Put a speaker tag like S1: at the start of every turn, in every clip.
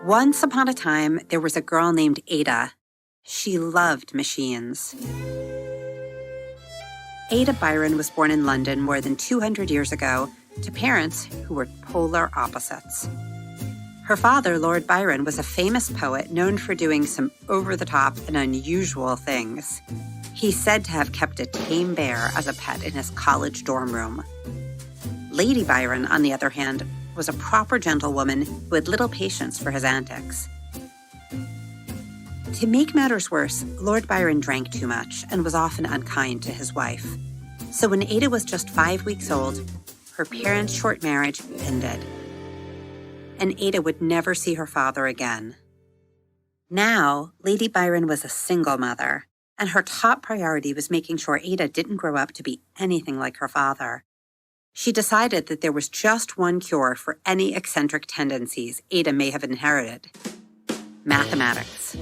S1: Once upon a time, there was a girl named Ada. She loved machines. Ada Byron was born in London more than 200 years ago to parents who were polar opposites. Her father, Lord Byron, was a famous poet known for doing some over-the-top and unusual things. He's said to have kept a tame bear as a pet in his college dorm room. Lady Byron, on the other hand, was a proper gentlewoman who had little patience for his antics. To make matters worse, Lord Byron drank too much and was often unkind to his wife. So when Ada was just 5 weeks old, her parents' short marriage ended, and Ada would never see her father again. Now, Lady Byron was a single mother, and her top priority was making sure Ada didn't grow up to be anything like her father. She decided that there was just one cure for any eccentric tendencies Ada may have inherited: mathematics.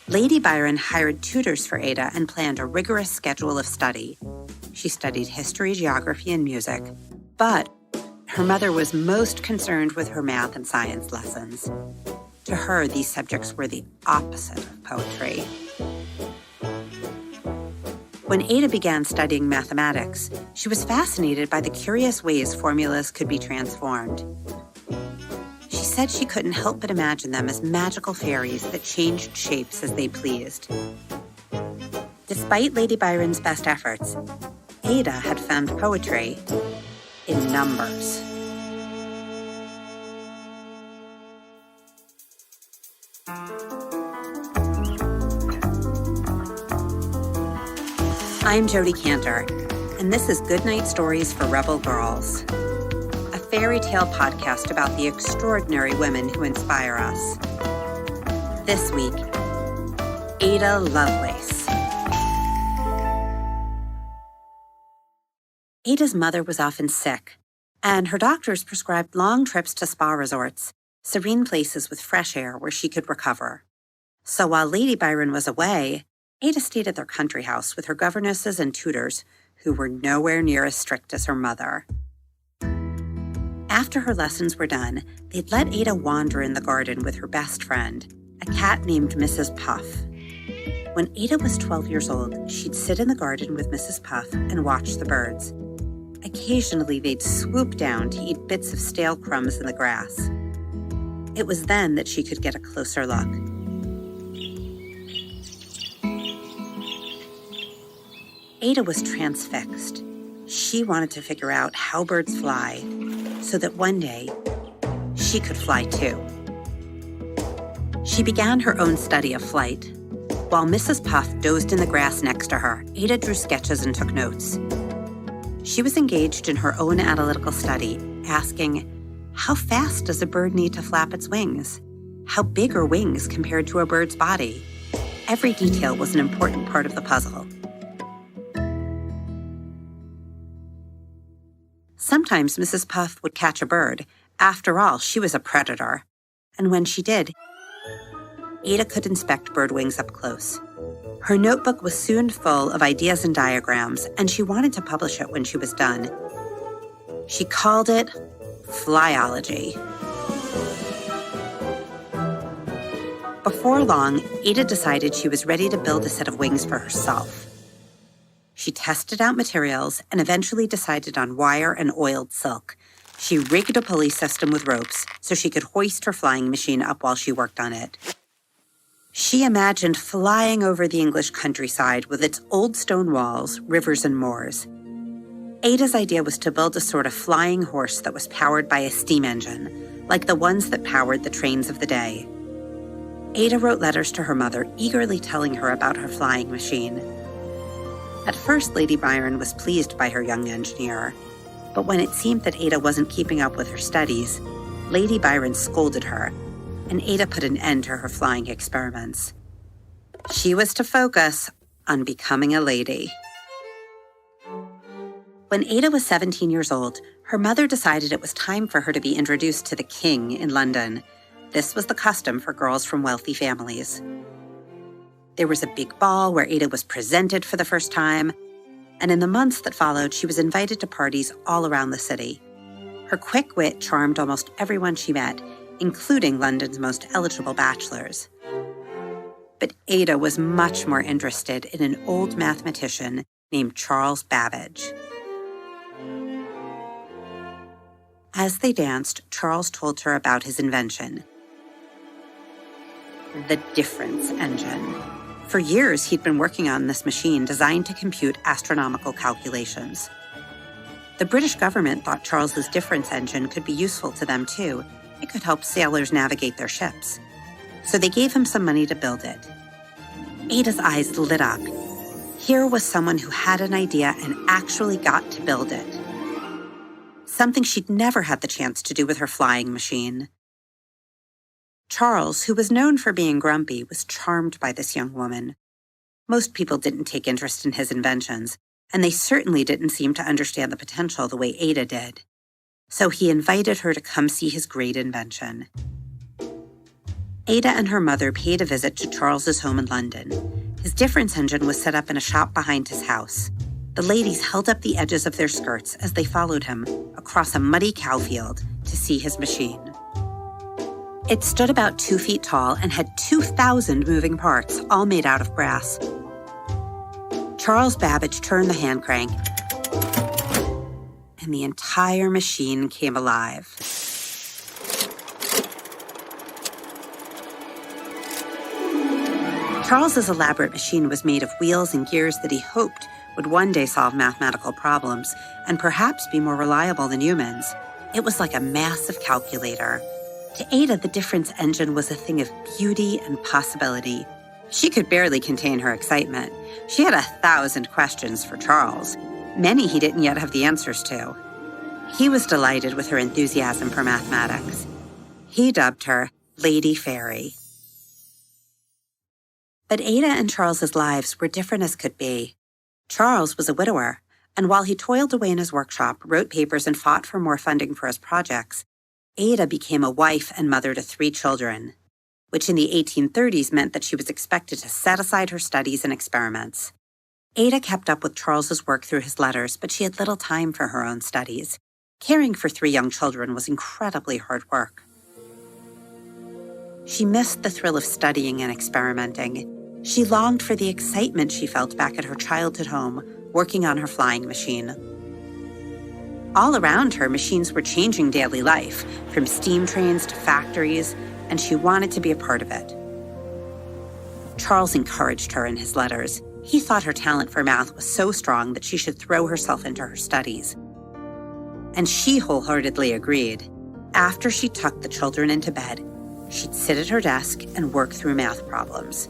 S1: Lady Byron hired tutors for Ada and planned a rigorous schedule of study. She studied history, geography, and music, but her mother was most concerned with her math and science lessons. To her, these subjects were the opposite of poetry. When Ada began studying mathematics, she was fascinated by the curious ways formulas could be transformed. She said she couldn't help but imagine them as magical fairies that changed shapes as they pleased. Despite Lady Byron's best efforts, Ada had found poetry in numbers. I'm Jodi Kantor, and this is Goodnight Stories for Rebel Girls, a fairy tale podcast about the extraordinary women who inspire us. This week, Ada Lovelace. Ada's mother was often sick, and her doctors prescribed long trips to spa resorts, serene places with fresh air where she could recover. So while Lady Byron was away, Ada stayed at their country house with her governesses and tutors, who were nowhere near as strict as her mother. After her lessons were done, they'd let Ada wander in the garden with her best friend, a cat named Mrs. Puff. When Ada was 12 years old, she'd sit in the garden with Mrs. Puff and watch the birds. Occasionally, they'd swoop down to eat bits of stale crumbs in the grass. It was then that she could get a closer look. Ada was transfixed. She wanted to figure out how birds fly so that one day she could fly too. She began her own study of flight. While Mrs. Puff dozed in the grass next to her, Ada drew sketches and took notes. She was engaged in her own analytical study, asking, how fast does a bird need to flap its wings? How big are wings compared to a bird's body? Every detail was an important part of the puzzle. Sometimes Mrs. Puff would catch a bird. After all, she was a predator. And when she did, Ada could inspect bird wings up close. Her notebook was soon full of ideas and diagrams, and she wanted to publish it when she was done. She called it Flyology. Before long, Ada decided she was ready to build a set of wings for herself. She tested out materials and eventually decided on wire and oiled silk. She rigged a pulley system with ropes so she could hoist her flying machine up while she worked on it. She imagined flying over the English countryside with its old stone walls, rivers, and moors. Ada's idea was to build a sort of flying horse that was powered by a steam engine, like the ones that powered the trains of the day. Ada wrote letters to her mother, eagerly telling her about her flying machine. At first, Lady Byron was pleased by her young engineer, but when it seemed that Ada wasn't keeping up with her studies, Lady Byron scolded her, and Ada put an end to her flying experiments. She was to focus on becoming a lady. When Ada was 17 years old, her mother decided it was time for her to be introduced to the king in London. This was the custom for girls from wealthy families. There was a big ball where Ada was presented for the first time, and in the months that followed, she was invited to parties all around the city. Her quick wit charmed almost everyone she met, including London's most eligible bachelors. But Ada was much more interested in an old mathematician named Charles Babbage. As they danced, Charles told her about his invention, the difference engine. For years, he'd been working on this machine designed to compute astronomical calculations. The British government thought Charles's difference engine could be useful to them too. It could help sailors navigate their ships. So they gave him some money to build it. Ada's eyes lit up. Here was someone who had an idea and actually got to build it. Something she'd never had the chance to do with her flying machine. Charles, who was known for being grumpy, was charmed by this young woman. Most people didn't take interest in his inventions, and they certainly didn't seem to understand the potential the way Ada did. So he invited her to come see his great invention. Ada and her mother paid a visit to Charles's home in London. His difference engine was set up in a shop behind his house. The ladies held up the edges of their skirts as they followed him across a muddy cowfield to see his machine. It stood about 2 feet tall and had 2,000 moving parts, all made out of brass. Charles Babbage turned the hand crank, and the entire machine came alive. Charles's elaborate machine was made of wheels and gears that he hoped would one day solve mathematical problems and perhaps be more reliable than humans. It was like a massive calculator. To Ada, the difference engine was a thing of beauty and possibility. She could barely contain her excitement. She had 1,000 questions for Charles, many he didn't yet have the answers to. He was delighted with her enthusiasm for mathematics. He dubbed her Lady Fairy. But Ada and Charles's lives were different as could be. Charles was a widower, and while he toiled away in his workshop, wrote papers, and fought for more funding for his projects, Ada became a wife and mother to 3 children, which in the 1830s meant that she was expected to set aside her studies and experiments. Ada kept up with Charles's work through his letters, but she had little time for her own studies. Caring for 3 young children was incredibly hard work. She missed the thrill of studying and experimenting. She longed for the excitement she felt back at her childhood home, working on her flying machine. All around her, machines were changing daily life, from steam trains to factories, and she wanted to be a part of it. Charles encouraged her in his letters. He thought her talent for math was so strong that she should throw herself into her studies. And she wholeheartedly agreed. After she tucked the children into bed, she'd sit at her desk and work through math problems.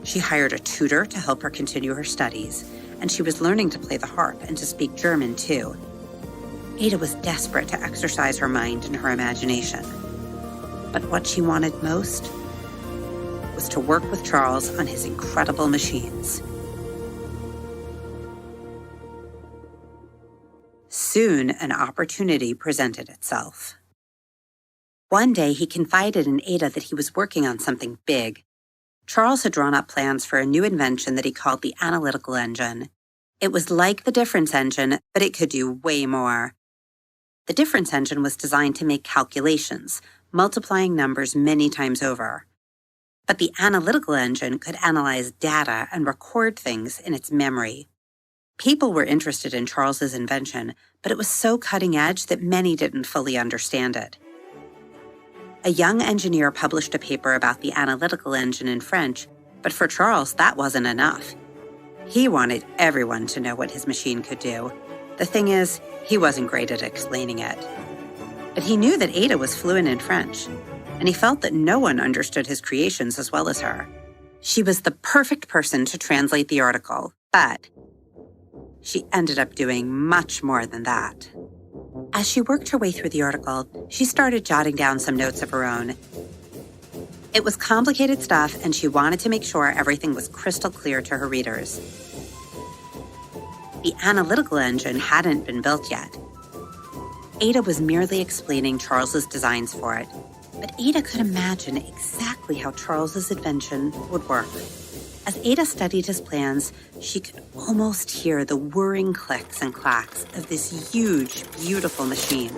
S1: She hired a tutor to help her continue her studies, and she was learning to play the harp and to speak German too. Ada was desperate to exercise her mind and her imagination. But what she wanted most was to work with Charles on his incredible machines. Soon, an opportunity presented itself. One day, he confided in Ada that he was working on something big. Charles had drawn up plans for a new invention that he called the analytical engine. It was like the difference engine, but it could do way more. The difference engine was designed to make calculations, multiplying numbers many times over. But the analytical engine could analyze data and record things in its memory. People were interested in Charles's invention, but it was so cutting edge that many didn't fully understand it. A young engineer published a paper about the analytical engine in French, but for Charles, that wasn't enough. He wanted everyone to know what his machine could do. The thing is, he wasn't great at explaining it. But he knew that Ada was fluent in French, and he felt that no one understood his creations as well as her. She was the perfect person to translate the article, but she ended up doing much more than that. As she worked her way through the article, she started jotting down some notes of her own. It was complicated stuff, and she wanted to make sure everything was crystal clear to her readers. The analytical engine hadn't been built yet. Ada was merely explaining Charles's designs for it, but Ada could imagine exactly how Charles's invention would work. As Ada studied his plans, she could almost hear the whirring clicks and clacks of this huge, beautiful machine.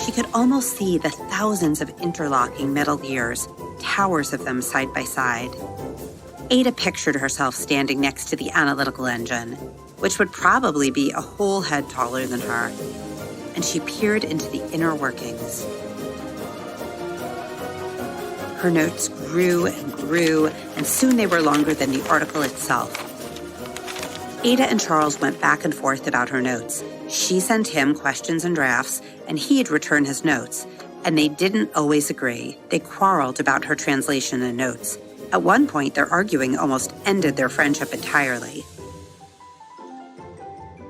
S1: She could almost see the thousands of interlocking metal gears, towers of them side by side. Ada pictured herself standing next to the analytical engine, which would probably be a whole head taller than her, and she peered into the inner workings. Her notes grew and grew, and soon they were longer than the article itself. Ada and Charles went back and forth about her notes. She sent him questions and drafts, and he'd return his notes, and they didn't always agree. They quarreled about her translation and notes. At one point, their arguing almost ended their friendship entirely.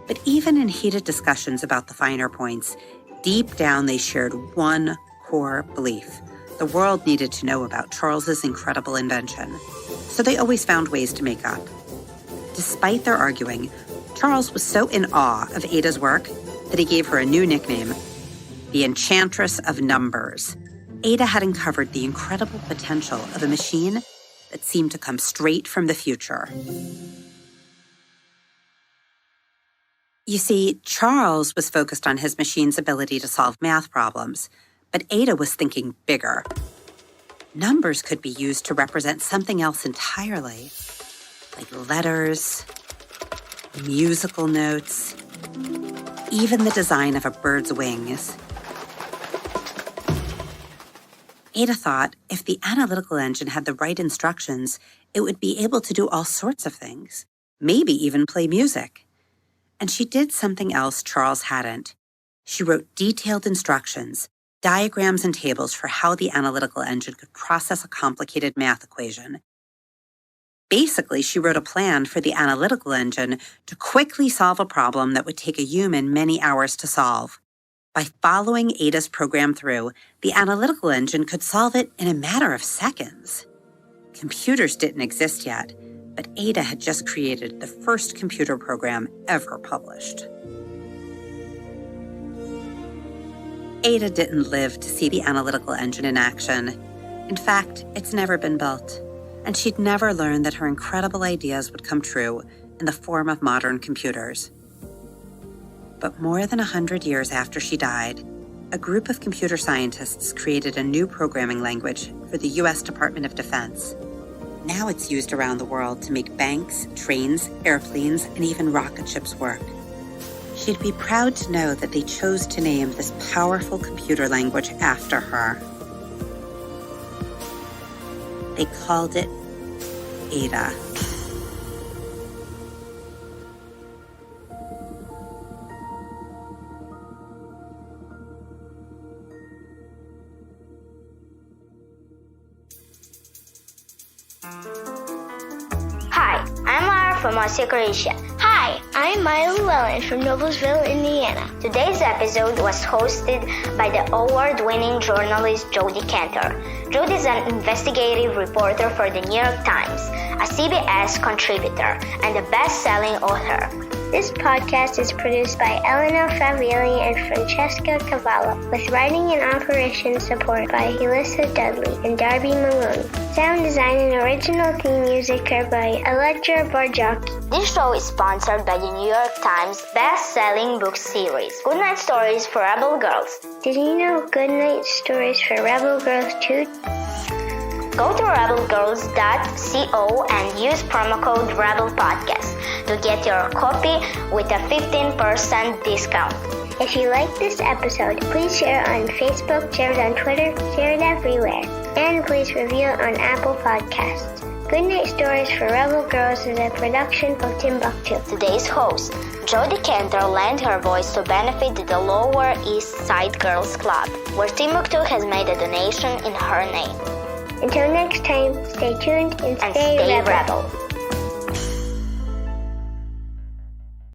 S1: But even in heated discussions about the finer points, deep down they shared one core belief. The world needed to know about Charles's incredible invention, so they always found ways to make up. Despite their arguing, Charles was so in awe of Ada's work that he gave her a new nickname, the Enchantress of Numbers. Ada had uncovered the incredible potential of a machine that seemed to come straight from the future. You see, Charles was focused on his machine's ability to solve math problems, but Ada was thinking bigger. Numbers could be used to represent something else entirely, like letters, musical notes, even the design of a bird's wings. Ada thought if the analytical engine had the right instructions, it would be able to do all sorts of things, maybe even play music. And she did something else Charles hadn't. She wrote detailed instructions, diagrams and tables for how the analytical engine could process a complicated math equation. Basically, she wrote a plan for the analytical engine to quickly solve a problem that would take a human many hours to solve. By following Ada's program through, the analytical engine could solve it in a matter of seconds. Computers didn't exist yet, but Ada had just created the first computer program ever published. Ada didn't live to see the analytical engine in action. In fact, it's never been built, and she'd never learned that her incredible ideas would come true in the form of modern computers. But more than 100 years after she died, a group of computer scientists created a new programming language for the U.S. Department of Defense. Now it's used around the world to make banks, trains, airplanes, and even rocket ships work. She'd be proud to know that they chose to name this powerful computer language after her. They called it Ada.
S2: Hi, I'm Lara from Croatia.
S3: Hi, I'm Maya Llewellyn from Noblesville, Indiana.
S2: Today's episode was hosted by the award-winning journalist Jodi Kantor. Jodi is an investigative reporter for the New York Times, a CBS contributor, and a best-selling author.
S3: This podcast is produced by Elena, Favilli, and Francesca Cavallo, with writing and operation support by Elissa Dudley and Darby Maloney. Sound design and original theme music are by Elettra Bargiacchi.
S2: This show is sponsored by the New York Times best-selling book series, Goodnight Stories for Rebel Girls.
S3: Did you know Goodnight Stories for Rebel Girls too?
S2: Go to rebelgirls.co and use promo code REBELPODCAST to get your copy with a 15% discount.
S3: If you like this episode, please share it on Facebook, share it on Twitter, share it everywhere. And please review it on Apple Podcasts. Goodnight Stories for Rebel Girls is a production of Timbuktu.
S2: Today's host, Jodi Kantor, lent her voice to benefit the Lower East Side Girls Club, where Timbuktu has made a donation in her name.
S3: Until next time, stay tuned and stay rebel.